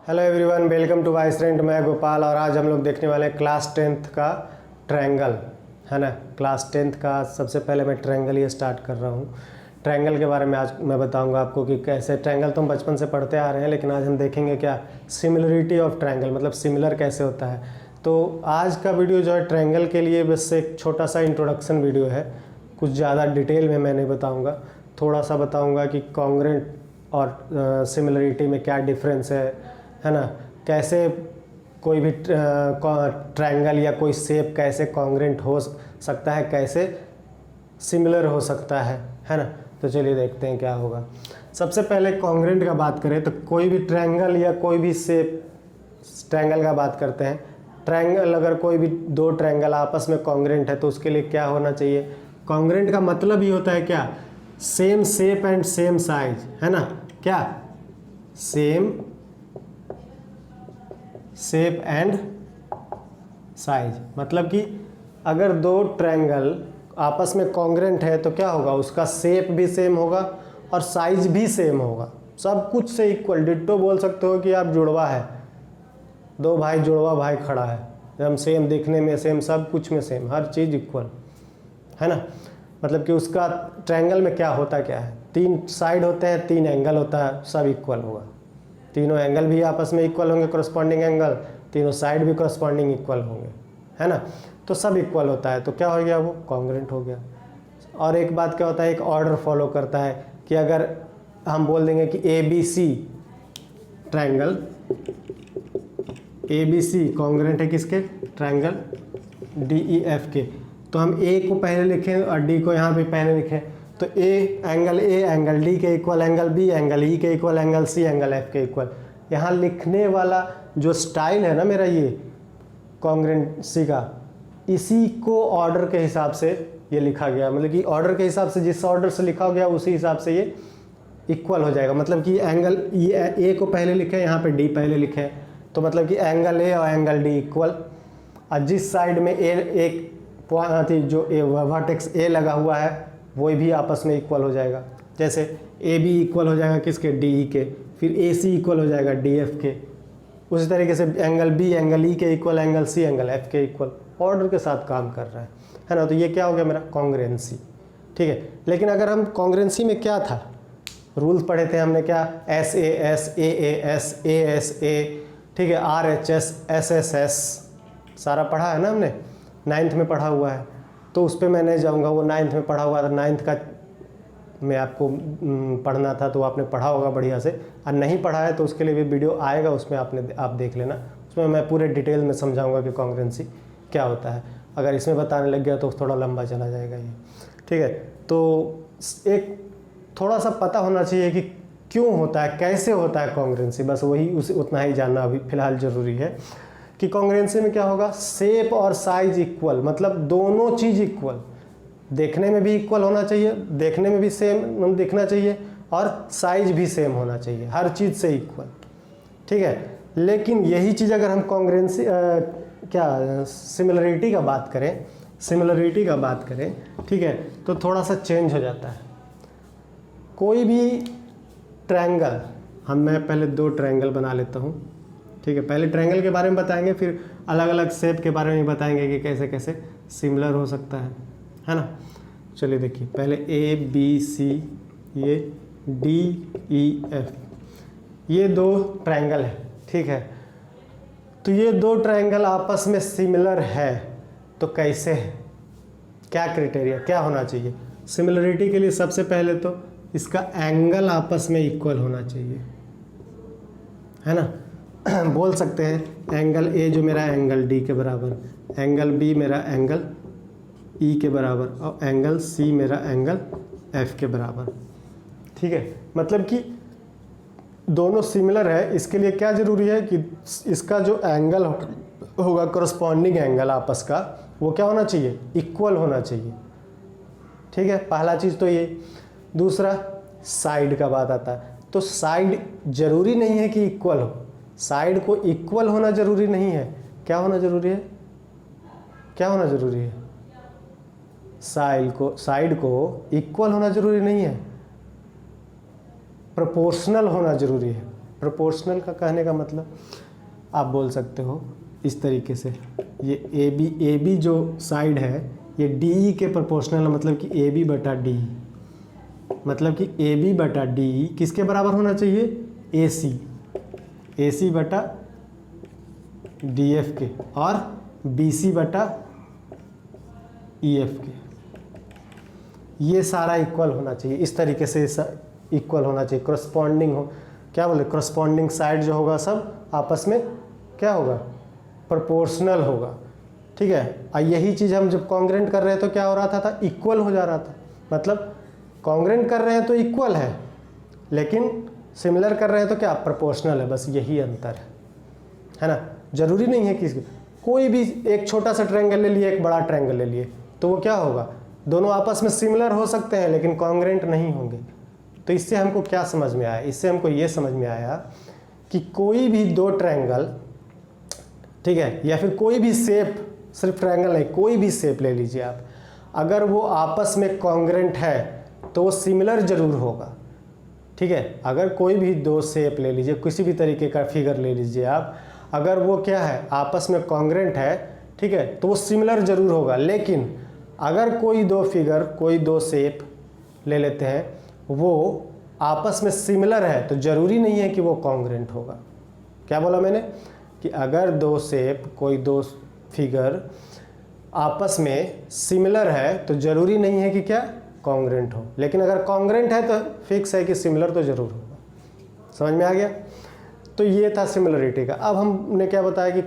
Hello everyone, welcome to वाइसरेंट। मैं गोपाल और आज हम लोग देखने वाले हैं क्लास 10th का ट्रायंगल, है ना। क्लास 10th का सबसे पहले मैं ट्रायंगल ये स्टार्ट कर रहा हूँ। ट्रायंगल के बारे में आज मैं बताऊंगा आपको कि कैसे ट्रायंगल तो हम बचपन से पढ़ते आ रहे हैं, लेकिन आज हम देखेंगे क्या सिमिलरिटी ऑफ ट्रायंगल, मतलब सिमिलर कैसे होता है। तो आज का वीडियो जो है ट्रायंगल के लिए बस एक छोटा सा इंट्रोडक्शन वीडियो है, कुछ ज़्यादा डिटेल में मैं नहीं बताऊँगा। थोड़ा सा बताऊँगा कि कॉन्ग्रेंट और सिमिलरिटी में क्या डिफरेंस है ना। कैसे कोई भी ट्रायंगल या कोई शेप कैसे कॉन्ग्रेंट हो सकता है, कैसे सिमिलर हो सकता है ना। तो चलिए देखते हैं क्या होगा। सबसे पहले कॉन्ग्रेंट का बात करें तो कोई भी ट्रायंगल या कोई भी शेप, ट्रायंगल का बात करते हैं। ट्रायंगल अगर कोई भी दो ट्रायंगल आपस में कॉन्ग्रेंट है तो उसके लिए क्या होना चाहिए। कॉन्ग्रेंट का मतलब ही होता है क्या, same shape and same size, है ना। क्या सेम शेप एंड साइज, मतलब कि अगर दो ट्रायंगल आपस में कॉन्ग्रेंट है तो क्या होगा, उसका शेप भी सेम होगा और साइज भी सेम होगा, सब कुछ से इक्वल। डिट्टो बोल सकते हो कि आप जुड़वा है, दो भाई जुड़वा भाई खड़ा है, एकदम सेम दिखने में, सेम सब कुछ में सेम, हर चीज़ इक्वल, है ना। मतलब कि उसका ट्रायंगल में क्या होता क्या है, तीन साइड होते हैं, तीन एंगल होता है, सब इक्वल होगा। तीनों एंगल भी आपस में इक्वल होंगे, करस्पॉन्डिंग एंगल, तीनों साइड भी करस्पॉन्डिंग इक्वल होंगे, है ना। तो सब इक्वल होता है, तो क्या हो गया, वो कॉन्ग्रेंट हो गया। और एक बात क्या होता है, एक ऑर्डर फॉलो करता है कि अगर हम बोल देंगे कि ABC ट्रायंगल, ABC कॉन्ग्रेंट है किसके, ट्रायंगल DEF के, तो हम A को पहले लिखें और D को यहाँ पे पहले लिखें। तो A एंगल D के equal, angle B angle E के equal, angle C angle F के इक्वल। यहाँ लिखने वाला जो स्टाइल है ना मेरा, ये कॉन्ग्रेंसी का, इसी को ऑर्डर के हिसाब से ये लिखा गया, मतलब कि ऑर्डर के हिसाब से, जिस ऑर्डर से लिखा गया उसी हिसाब से ये इक्वल हो जाएगा। मतलब कि एंगल ये A को पहले लिखे, यहाँ पे D पहले लिखे, तो मतलब कि एंगल A और एंगल D इक्वल। और जिस साइड में एक जो वर्टेक्स A लगा हुआ है वो भी आपस में इक्वल हो जाएगा। जैसे AB इक्वल हो जाएगा किसके, DE के, फिर AC इक्वल हो जाएगा DF के। उसी तरीके से एंगल B एंगल E के equal, angle C angle F के इक्वल, ऑर्डर के साथ काम कर रहा है ना। तो ये क्या हो गया मेरा कॉन्ग्रेंसी, ठीक है। लेकिन अगर हम कॉन्ग्रेंसी में क्या था, रूल्स पढ़े थे हमने, क्या SAS AAS ASA, ठीक है, RHS SSS, सारा पढ़ा है ना हमने, 9th में पढ़ा हुआ है। तो उस पर मैं नहीं जाऊँगा, वो 9th में पढ़ा हुआ था, 9th का में आपको पढ़ना था तो आपने पढ़ा होगा बढ़िया से। और नहीं पढ़ा है तो उसके लिए भी वीडियो आएगा, उसमें आप देख लेना, उसमें मैं पूरे डिटेल में समझाऊंगा कि कॉन्ग्रेंसी क्या होता है। अगर इसमें बताने लग गया तो थोड़ा लंबा चला जाएगा ये, ठीक है। तो एक थोड़ा सा पता होना चाहिए कि क्यों होता है, कैसे होता है कॉन्ग्रेंसी, बस वही उतना ही जानना अभी फ़िलहाल ज़रूरी है कि कॉन्ग्रेंसी में क्या होगा, शेप और साइज इक्वल, मतलब दोनों चीज़ इक्वल, देखने में भी इक्वल होना चाहिए, देखने में भी सेम दिखना चाहिए और साइज भी सेम होना चाहिए, हर चीज़ से इक्वल, ठीक है। लेकिन यही चीज़ अगर हम कॉन्ग्रेंसी सिमिलरिटी का बात करें, ठीक है, तो थोड़ा सा चेंज हो जाता है। कोई भी ट्रायंगल, मैं पहले दो ट्रायंगल बना लेता हूँ, ठीक है। पहले ट्रायंगल के बारे में बताएंगे, फिर अलग अलग शेप के बारे में बताएंगे कि कैसे कैसे सिमिलर हो सकता है ना। चलिए देखिए, पहले ABC, ये DEF, ये दो ट्रायंगल है, ठीक है। तो ये दो ट्रायंगल आपस में सिमिलर है तो कैसे है, क्या क्राइटेरिया, क्या होना चाहिए सिमिलरिटी के लिए। सबसे पहले तो इसका एंगल आपस में इक्वल होना चाहिए, है ना। बोल सकते हैं एंगल A जो मेरा एंगल D के बराबर, एंगल B मेरा एंगल E के बराबर और एंगल C मेरा एंगल F के बराबर, ठीक है। मतलब कि दोनों सिमिलर है, इसके लिए क्या ज़रूरी है कि इसका जो एंगल होगा, करस्पॉन्डिंग एंगल आपस का, वो क्या होना चाहिए, इक्वल होना चाहिए, ठीक है। पहला चीज़ तो ये। दूसरा साइड का बात आता है, तो साइड ज़रूरी नहीं है कि इक्वल हो, साइड को इक्वल होना ज़रूरी नहीं है, क्या होना ज़रूरी है, क्या होना ज़रूरी है, साइड को इक्वल होना ज़रूरी नहीं है, प्रोपोर्शनल होना ज़रूरी है। प्रोपोर्शनल का कहने का मतलब आप बोल सकते हो इस तरीके से, ये ए बी जो साइड है ये डी के प्रोपोर्शनल, मतलब कि ए बी बटा डी, मतलब कि ए बी बटा डी किसके बराबर होना चाहिए, ए सी बटा डी एफ के, और बी सी बटा ई एफ के, ये सारा इक्वल होना चाहिए। इस तरीके से इक्वल होना चाहिए, करस्पॉन्डिंग हो, क्या बोले, करस्पॉन्डिंग साइड जो होगा सब आपस में क्या होगा, प्रोपोर्शनल होगा। ठीक है, और यही चीज़ हम जब कॉन्ग्रेंट कर रहे हैं तो क्या हो रहा था इक्वल हो जा रहा था। मतलब कॉन्ग्रेंट कर रहे हैं तो इक्वल है, लेकिन सिमिलर कर रहे हैं तो क्या प्रोपोर्शनल है, बस यही अंतर है ना। ज़रूरी नहीं है कि कोई भी एक छोटा सा ट्रायंगल ले लिए, एक बड़ा ट्रायंगल ले लिए, तो वो क्या होगा, दोनों आपस में सिमिलर हो सकते हैं लेकिन कॉन्ग्रेंट नहीं होंगे। तो इससे हमको क्या समझ में आया, इससे हमको ये समझ में आया कि कोई भी दो ट्रायंगल, ठीक है, या फिर कोई भी शेप, सिर्फ ट्रायंगल नहीं, कोई भी शेप ले लीजिए आप, अगर वो आपस में कॉन्ग्रेंट है तो वो सिमिलर ज़रूर होगा। ठीक है, अगर कोई भी दो शेप ले लीजिए, किसी भी तरीके का फिगर ले लीजिए आप, अगर वो क्या है आपस में कॉन्ग्रेंट है, ठीक है, तो वो सिमिलर ज़रूर होगा। लेकिन अगर कोई दो फिगर, कोई दो शेप ले लेते हैं, वो आपस में सिमिलर है तो ज़रूरी नहीं है कि वो कॉन्ग्रेंट होगा। क्या बोला मैंने, कि अगर दो शेप, कोई दो फिगर आपस में सिमिलर है तो ज़रूरी नहीं है कि क्या कॉन्ग्रेंट हो, लेकिन अगर कॉन्ग्रेंट है तो फिक्स है कि सिमिलर तो ज़रूर होगा। समझ में आ गया। तो ये था सिमिलरिटी का। अब हमने क्या बताया कि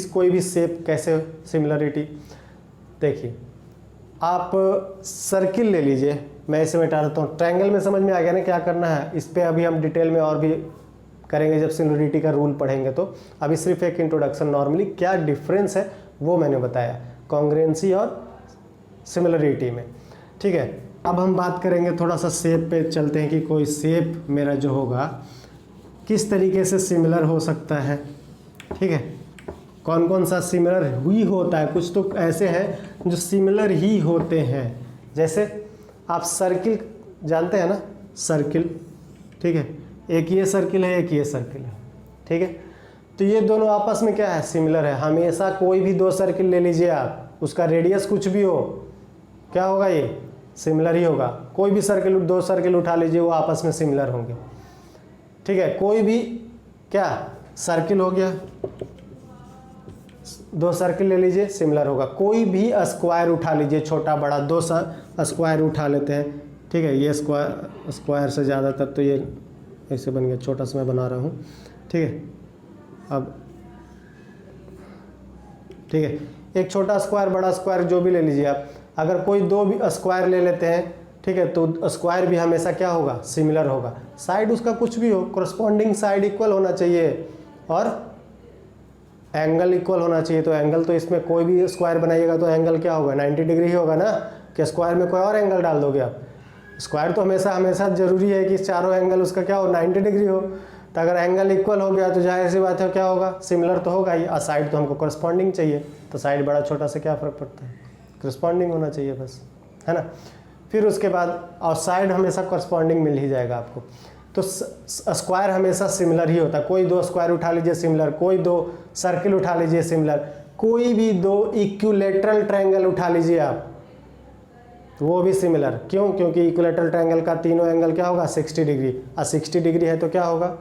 कोई भी शेप कैसे सिमिलरिटी। देखिए, आप सर्किल ले लीजिए, मैं इसे मिटा देता हूँ। ट्रायंगल में समझ में आ गया ना क्या करना है, इस पर अभी हम डिटेल में और भी करेंगे जब सिमिलरिटी का रूल पढ़ेंगे। तो अभी सिर्फ एक इंट्रोडक्शन, नॉर्मली क्या डिफरेंस है वो मैंने बताया कॉन्ग्रेंसी और सिमिलरिटी में। ठीक है, अब हम बात करेंगे थोड़ा सा शेप पे चलते हैं कि कोई शेप मेरा जो होगा किस तरीके से सिमिलर हो सकता है। ठीक है, कौन कौन सा सिमिलर ही होता है, कुछ तो ऐसे हैं जो सिमिलर ही होते हैं। जैसे आप सर्किल जानते हैं ना, सर्किल, ठीक है, एक ये सर्किल है, एक ये सर्किल है। ठीक है, तो ये दोनों आपस में क्या है, सिमिलर है। हमेशा कोई भी दो सर्किल ले लीजिए आप, उसका रेडियस कुछ भी हो, क्या होगा, ये सिमिलर ही होगा। कोई भी सर्किल, दो सर्किल उठा लीजिए, वो आपस में सिमिलर होंगे। ठीक है, कोई भी क्या सर्किल हो गया, दो सर्किल ले लीजिए, सिमिलर होगा। कोई भी स्क्वायर उठा लीजिए, छोटा बड़ा दो स्क्वायर उठा लेते हैं। ठीक है, ये स्क्वायर से ज़्यादातर तो ये ऐसे बन गया, छोटा सा मैं बना रहा हूँ। ठीक है, अब ठीक है, एक छोटा स्क्वायर, बड़ा स्क्वायर जो भी ले लीजिए आप। अगर कोई दो भी स्क्वायर ले लेते हैं, ठीक है, तो स्क्वायर भी हमेशा क्या होगा, सिमिलर होगा। साइड उसका कुछ भी हो, कोरस्पॉन्डिंग साइड इक्वल होना चाहिए और एंगल इक्वल होना चाहिए। तो एंगल तो इसमें कोई भी स्क्वायर बनाइएगा तो एंगल क्या होगा, 90 डिग्री ही होगा ना, कि स्क्वायर में कोई और एंगल डाल दोगे आप। स्क्वायर तो हमेशा ज़रूरी है कि चारों एंगल उसका क्या हो, 90 डिग्री हो। तो अगर एंगल इक्वल हो गया तो जाहिर सी बात है क्या होगा, सिमिलर तो होगा ही। और साइड तो हमको कोरस्पॉन्डिंग चाहिए, तो साइड बड़ा छोटा से क्या फ़र्क पड़ता है, कोरस्पॉन्डिंग होना चाहिए बस, है ना। फिर उसके बाद और साइड हमेशा कोरस्पॉन्डिंग मिल ही जाएगा आपको। तो स्क्वायर हमेशा सिमिलर ही होता है। कोई दो स्क्वायर उठा लीजिए सिमिलर, कोई दो सर्किल उठा लीजिए सिमिलर, कोई भी दो इक्विलैटरल ट्रायंगल उठा लीजिए आप, वो भी सिमिलर। क्यों, क्योंकि इक्विलैटरल ट्रायंगल का तीनों एंगल क्या होगा, 60 डिग्री। और 60 डिग्री है तो क्या होगा,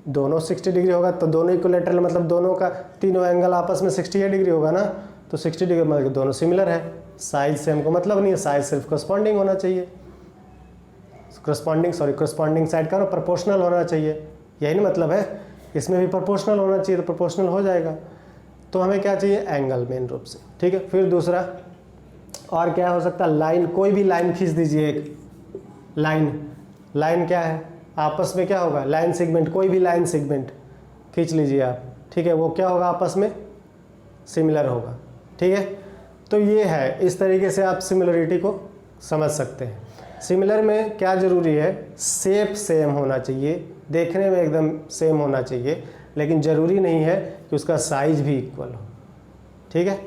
दोनों 60 डिग्री होगा। तो दोनों इक्विलैटरल मतलब दोनों का तीनों एंगल आपस में 68 डिग्री होगा ना। तो 60 डिग्री मतलब दोनों सिमिलर है। साइज से हमको मतलब नहीं है, साइज सिर्फ कोरस्पॉन्डिंग होना चाहिए, कोरस्पॉन्डिंग साइड का प्रोपोर्शनल होना चाहिए, यही ना मतलब है। इसमें भी प्रोपोर्शनल होना चाहिए, तो प्रोपोर्शनल हो जाएगा। तो हमें क्या चाहिए, एंगल मेन रूप से। ठीक है, फिर दूसरा और क्या हो सकता है, लाइन। कोई भी लाइन खींच दीजिए, एक लाइन क्या है, आपस में क्या होगा, लाइन सेगमेंट। कोई भी लाइन सेगमेंट खींच लीजिए आप, ठीक है, वो क्या होगा, आपस में सिमिलर होगा। ठीक है, तो ये है, इस तरीके से आप सिमिलरिटी को समझ सकते हैं। सिमिलर में क्या ज़रूरी है, शेप सेम होना चाहिए, देखने में एकदम सेम होना चाहिए, लेकिन ज़रूरी नहीं है कि उसका साइज भी इक्वल हो। ठीक है,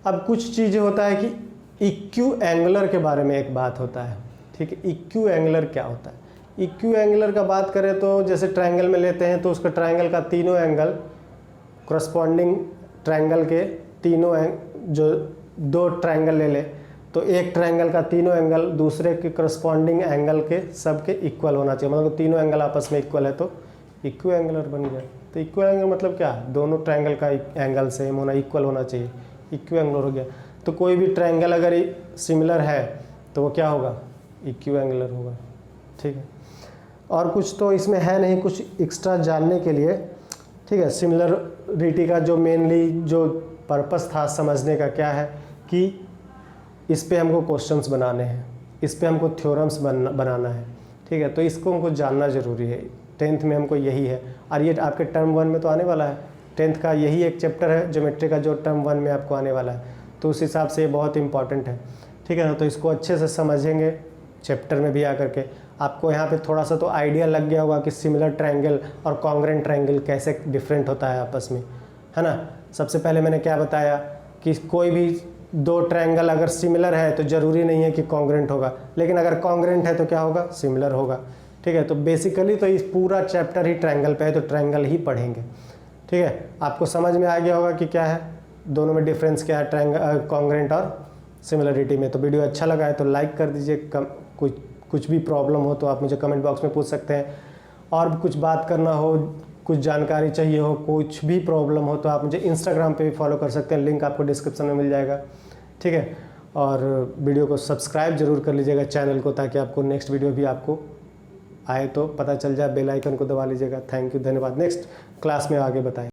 अब कुछ चीज़ें होता है कि इक्यू एंगुलर के बारे में एक बात होता है। ठीक है, इक्यू एंगुलर क्या होता है, इक्वी एंगुलर का बात करें तो जैसे ट्रायंगल में लेते हैं तो उसका ट्रायंगल का तीनों एंगल करस्पॉन्डिंग ट्रायंगल के तीनों जो दो ट्रायंगल ले ले तो एक ट्रायंगल का तीनों एंगल दूसरे के करस्पॉन्डिंग एंगल के सब के इक्वल होना चाहिए, मतलब तीनों एंगल आपस में इक्वल है तो इक्वी एंगुलर बन गया। तो इक्वी एंगल मतलब क्या, दोनों ट्रायंगल का एंगल सेम होना, इक्वल होना चाहिए, इक्वी एंगुलर हो गया। तो कोई भी ट्रायंगल अगर सिमिलर है तो वो क्या होगा, इक्वी एंगुलर होगा। ठीक है, और कुछ तो इसमें है नहीं कुछ एक्स्ट्रा जानने के लिए। ठीक है, सिमिलरिटी का जो मेनली जो पर्पस था समझने का क्या है कि इस पे हमको क्वेश्चंस बनाने हैं, इस पे हमको थ्योरम्स बनाना है। ठीक है, तो इसको हमको जानना ज़रूरी है। 10th में हमको यही है, और ये आपके टर्म 1 में तो आने वाला है। 10th का यही एक चैप्टर है ज्योमेट्री का जो टर्म 1 में आपको आने वाला है, तो उस हिसाब से ये बहुत इंपॉर्टेंट है। ठीक है ना, तो इसको अच्छे से समझेंगे चैप्टर में भी आकर के आपको यहाँ पे थोड़ा सा तो आइडिया लग गया होगा कि सिमिलर ट्रायंगल और कॉन्ग्रेंट ट्रायंगल कैसे डिफरेंट होता है आपस में, है ना। सबसे पहले मैंने क्या बताया कि कोई भी दो ट्रायंगल अगर सिमिलर है तो ज़रूरी नहीं है कि कॉन्ग्रेंट होगा, लेकिन अगर कॉन्ग्रेंट है तो क्या होगा, सिमिलर होगा। ठीक है, तो बेसिकली तो इस पूरा चैप्टर ही ट्रायंगल पे है, तो ट्रायंगल ही पढ़ेंगे। ठीक है, आपको समझ में आ गया होगा कि क्या है दोनों में डिफरेंस क्या है ट्रायंगल कॉन्ग्रेंट और सिमिलरिटी में। तो वीडियो अच्छा लगा है तो लाइक कर दीजिए। कुछ भी प्रॉब्लम हो तो आप मुझे कमेंट बॉक्स में पूछ सकते हैं, और भी कुछ बात करना हो, कुछ जानकारी चाहिए हो, कुछ भी प्रॉब्लम हो तो आप मुझे इंस्टाग्राम पे भी फॉलो कर सकते हैं, लिंक आपको डिस्क्रिप्शन में मिल जाएगा। ठीक है, और वीडियो को सब्सक्राइब जरूर कर लीजिएगा चैनल को, ताकि आपको नेक्स्ट वीडियो भी आपको आए तो पता चल जाए, बेल आइकन को दबा लीजिएगा। थैंक यू, धन्यवाद। नेक्स्ट क्लास में आगे बताएं।